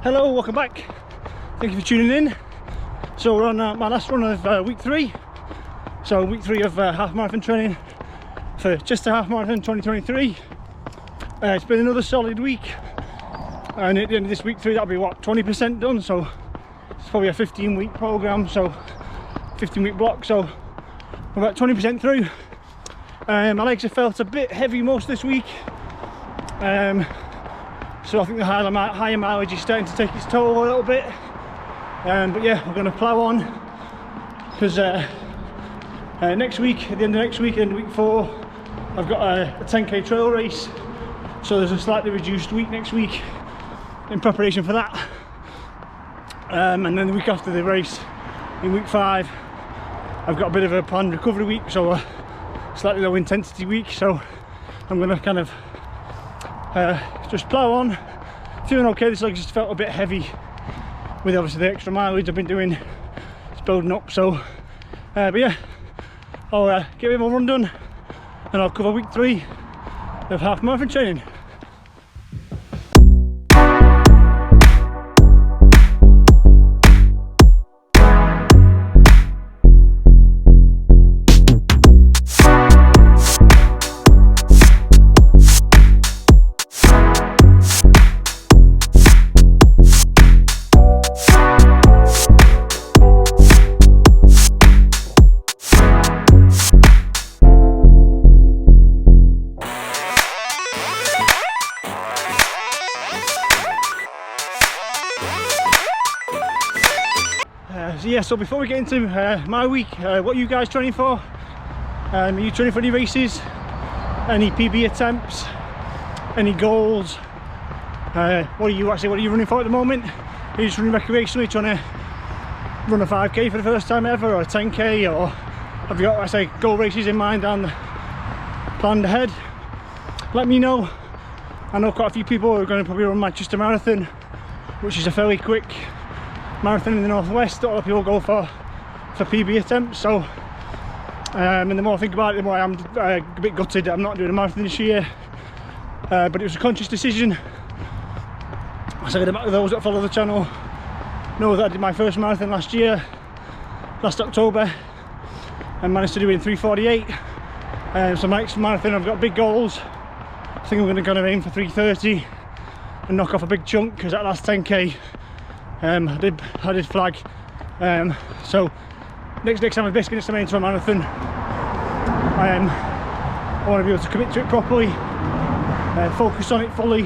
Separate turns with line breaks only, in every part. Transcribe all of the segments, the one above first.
Hello, welcome back. Thank you for tuning in. So we're on my last run of week 3. So week 3 of half marathon training for just a half marathon 2023. It's been another solid week, and at the end of this week 3 that'll be what, 20% done. So it's probably a 15-week program, so 15-week block. So we're about 20% through. My legs have felt a bit heavy most this week. So I think the higher mileage is starting to take its toll a little bit. But yeah, we're going to plough on, because next week, at the end of next week, end of week 4, I've got a 10k trail race. So there's a slightly reduced week next week in preparation for that. And then the week after the race, in week 5, I've got a bit of a planned recovery week, so a slightly low intensity week. So I'm going to kind of just plough on, feeling okay. This leg just felt a bit heavy with obviously the extra mileage I've been doing. It's building up, so but yeah, I'll get a bit more run done and I'll cover week 3 of half marathon training. So before we get into my week, what are you guys training for? Are you training for any races? Any PB attempts? Any goals? What are you running for at the moment? Are you just running recreationally, trying to run a 5k for the first time ever, or a 10k, or have you got, goal races in mind and planned ahead? Let me know. I know quite a few people are going to probably run Manchester Marathon, which is a fairly quick marathon in the northwest. A lot of people go for PB attempts. So and the more I think about it, the more I'm a bit gutted that I'm not doing a marathon this year. But it was a conscious decision. So those that follow the channel know that I did my first marathon last October, and managed to do it in 3:48. So my next marathon, I've got big goals. I think I'm going to kind of aim for 3:30 and knock off a big chunk, because that last 10k I did flag. So next time I'm basically just aiming to a marathon. I want to be able to commit to it properly, focus on it fully,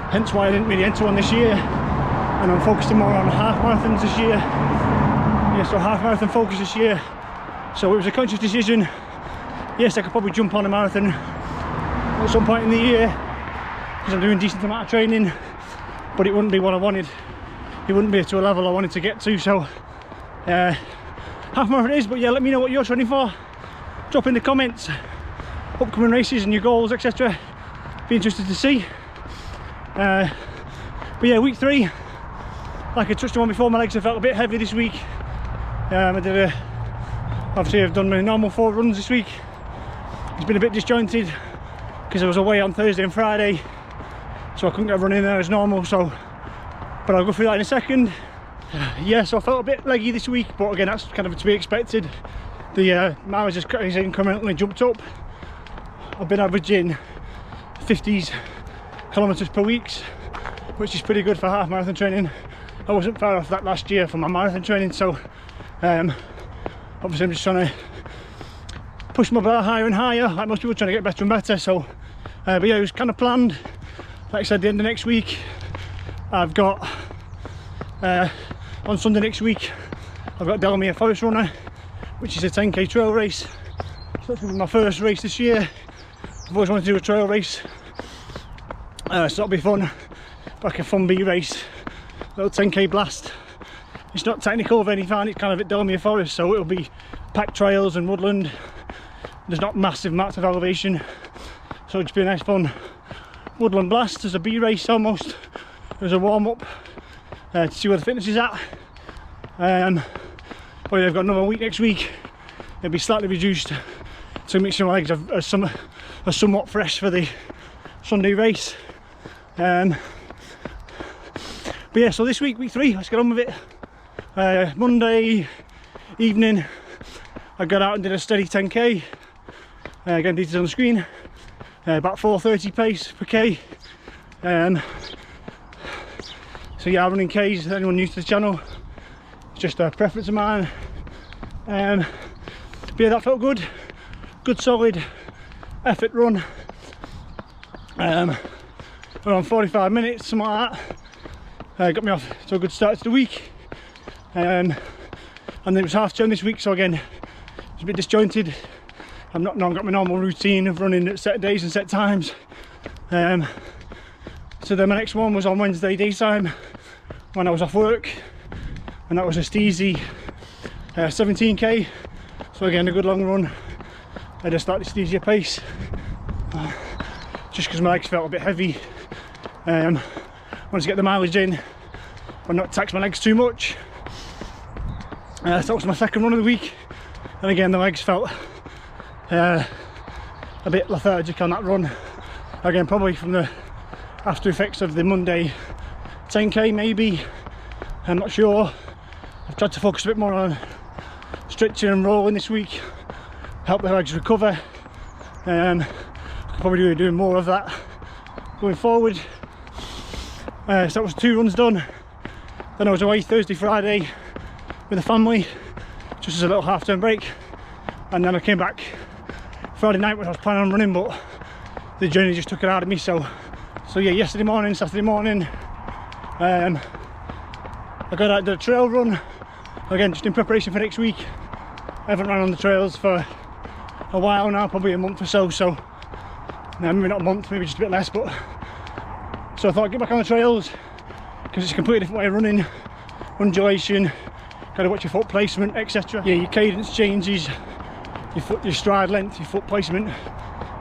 hence why I didn't really enter one this year, and I'm focusing more on half marathons this year. Yeah, so half marathon focus this year. So it was a conscious decision. Yes, I could probably jump on a marathon at some point in the year, because I'm doing a decent amount of training, but it wouldn't be what I wanted. It wouldn't be to a level I wanted to get to. So half marathon it is. But yeah, let me know what you're training for. Drop in the comments upcoming races and your goals, etc. Be interested to see. But yeah, week 3, like I touched on before, my legs have felt a bit heavy this week. Obviously I've done my normal 4 runs this week. It's been a bit disjointed because I was away on Thursday and Friday, so I couldn't get a run in there as normal. So, but I'll go through that in a second. Yeah, so I felt a bit leggy this week, but again, that's kind of to be expected. The mileage has incrementally jumped up. I've been averaging 50s kilometres per week, which is pretty good for half marathon training. I wasn't far off that last year for my marathon training, so obviously I'm just trying to push my bar higher and higher, like most people, trying to get better and better. So but yeah, it was kind of planned. Like I said, the end of next week I've got on Sunday next week I've got Delamere Forest Runner, which is a 10k trail race. So that's going to be my first race this year. I've always wanted to do a trail race, so that'll be fun, like a fun B race, little 10k blast. It's not technical of any kind, it's kind of at Delamere Forest, so it'll be packed trails and woodland. There's not massive amounts of elevation, so it'll just be a nice fun woodland blast. There's a B race almost. There's a warm-up to see where the fitness is at. But yeah, I've got another week next week. It'll be slightly reduced to make sure my legs are somewhat fresh for the Sunday race. But But yeah, so this week, week 3, let's get on with it. Monday evening, I got out and did a steady 10k. Again, details on the screen. About 4:30 pace per k. So yeah, running Ks, anyone new to the channel, it's just a preference of mine. But yeah, that felt good. Good solid effort run. Around 45 minutes, something like that. Got me off to a good start to the week. And then it was half term this week, so again, it's a bit disjointed. I've not got my normal routine of running at set days and set times. So then my next one was on Wednesday daytime when I was off work, and that was a steezy 17k. So again, a good long run at a slightly steezier pace, just because my legs felt a bit heavy. Wanted to get the mileage in but not tax my legs too much. So that was my second run of the week, and again the legs felt a bit lethargic on that run. Again, probably from the after effects of the Monday 10k maybe, I'm not sure. I've tried to focus a bit more on stretching and rolling this week, help the legs recover. I'll probably be doing more of that going forward. So that was 2 runs done. Then I was away Thursday, Friday with the family, just as a little half-term break, and then I came back Friday night when I was planning on running, but the journey just took it out of me. So yeah, yesterday morning, Saturday morning, I got out and did a trail run, again just in preparation for next week. I haven't run on the trails for a while now, probably a month or so, maybe not a month, maybe just a bit less, but so I thought I'd get back on the trails because it's a completely different way of running. Undulation, got to watch your foot placement, etc. Yeah, your cadence changes, your stride length, your foot placement. Like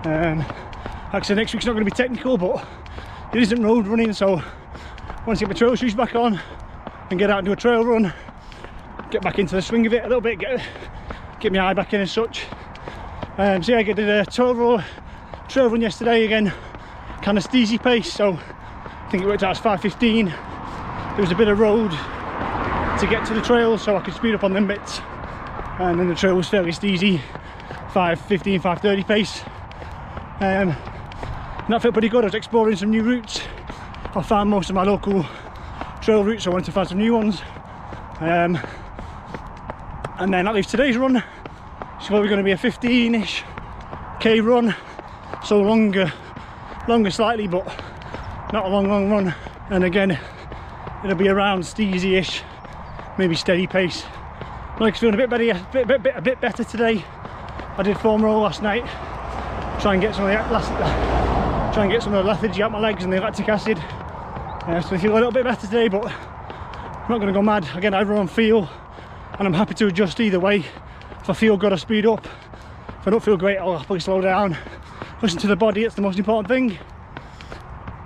I said, next week's not going to be technical, but it isn't road running, so I want to get my trail shoes back on and get out and do a trail run, get back into the swing of it a little bit, get my eye back in as such. So yeah, I did a trail run yesterday, again kind of steezy pace, so I think it worked out as 5:15. There was a bit of road to get to the trail, so I could speed up on them bits, and then the trail was fairly steezy, 5:15, 5:30 pace. And that felt pretty good. I was exploring some new routes. I found most of my local trail routes, so I wanted to find some new ones. And then that leaves today's run. It's probably going to be a 15-ish k run, so longer slightly, but not a long run. And again, it'll be around steezy-ish, maybe steady pace. Legs feeling a bit better today. I did foam roll last night, try and get some of the lethargy out my legs and the lactic acid. So they feel a little bit better today, but I'm not going to go mad. Again, I run on feel, and I'm happy to adjust either way. If I feel good, I speed up. If I don't feel great, I'll probably slow down. Listen to the body, it's the most important thing.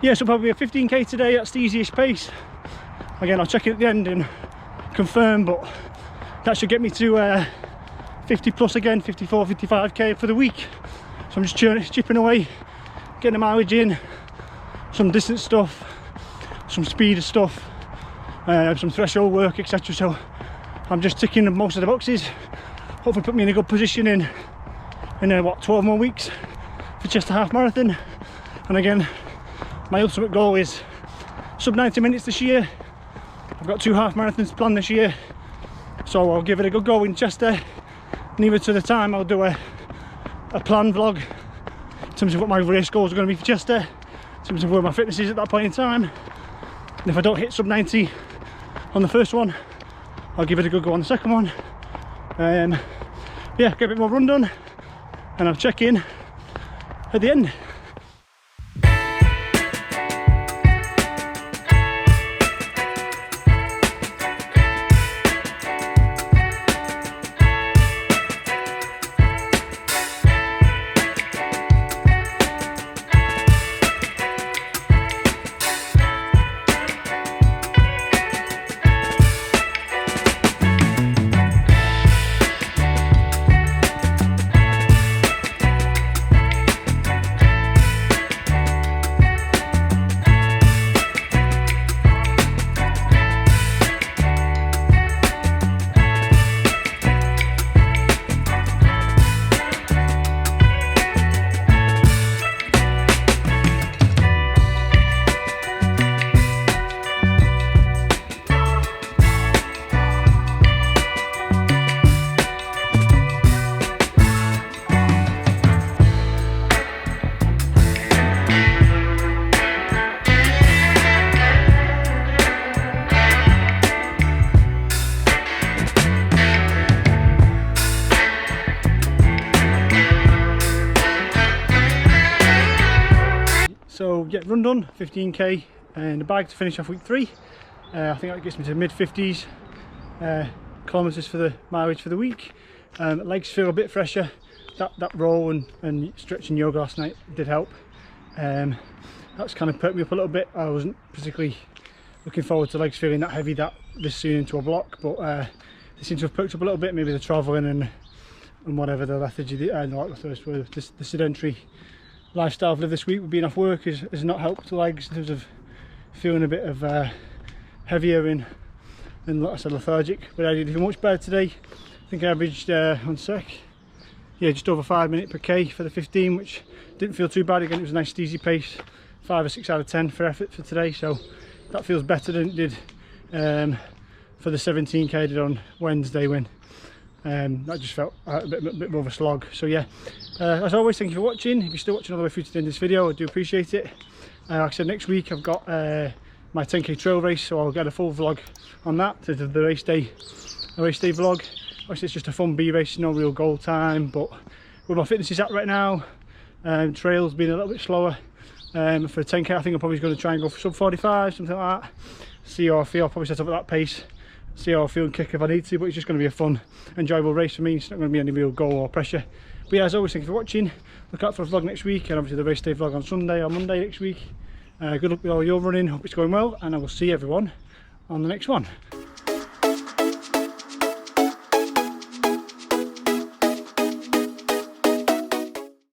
Yeah, so probably a 15k today, that's the easiest pace. Again, I'll check it at the end and confirm, but that should get me to 50 plus again, 54, 55k for the week. So I'm just chipping away, getting the mileage in, some distance stuff, some speed stuff, some threshold work, etc. So I'm just ticking most of the boxes. Hopefully put me in a good position in what, 12 more weeks for Chester Half Marathon. And again, my ultimate goal is sub 90 minutes this year. I've got 2 half marathons planned this year, so I'll give it a good go in Chester. Nearer to the time, I'll do a plan vlog in terms of what my race goals are going to be for Chester, in terms of where my fitness is at that point in time. And if I don't hit sub 90 on the first one, I'll give it a good go on the second one. Yeah, get a bit more run done, and I'll check in at the end. run done, 15k in the bag to finish off week 3. I think that gets me to mid 50s kilometres for the mileage for the week. Legs feel a bit fresher. That row and stretching yoga last night did help. That's kind of perked me up a little bit. I wasn't particularly looking forward to legs feeling that heavy this soon into a block, but they seem to have perked up a little bit. Maybe the travelling and whatever the lethargy, the sedentary lifestyle I've lived this week with being off work has not helped the legs in terms of feeling a bit of heavier and like I said, lethargic. But I did feel much better today. I think I averaged one sec, yeah, just over 5 minutes per k for the 15, which didn't feel too bad. Again, it was a nice easy pace, 5 or 6 out of 10 for effort for today, so that feels better than it did for the 17k I did on Wednesday, when that just felt a bit more of a slog. So yeah, as always, thank you for watching. If you're still watching all the way through to the end of this video, I do appreciate it. Like I said, next week I've got my 10k trail race, so I'll get a full vlog on that, to the race day vlog. Obviously it's just a fun B race, no real goal time, but where my fitness is at right now, trail's been a little bit slower. For 10k I think I'm probably going to try and go for sub 45, something like that. See how I feel. I'll probably set up at that pace, see how I feel and kick if I need to, but it's just going to be a fun, enjoyable race for me. It's not going to be any real goal or pressure. But yeah, as always, thank you for watching. Look out for a vlog next week, and obviously the race day vlog on Sunday or Monday next week. Good luck with all your running, hope it's going well, and I will see everyone on the next one.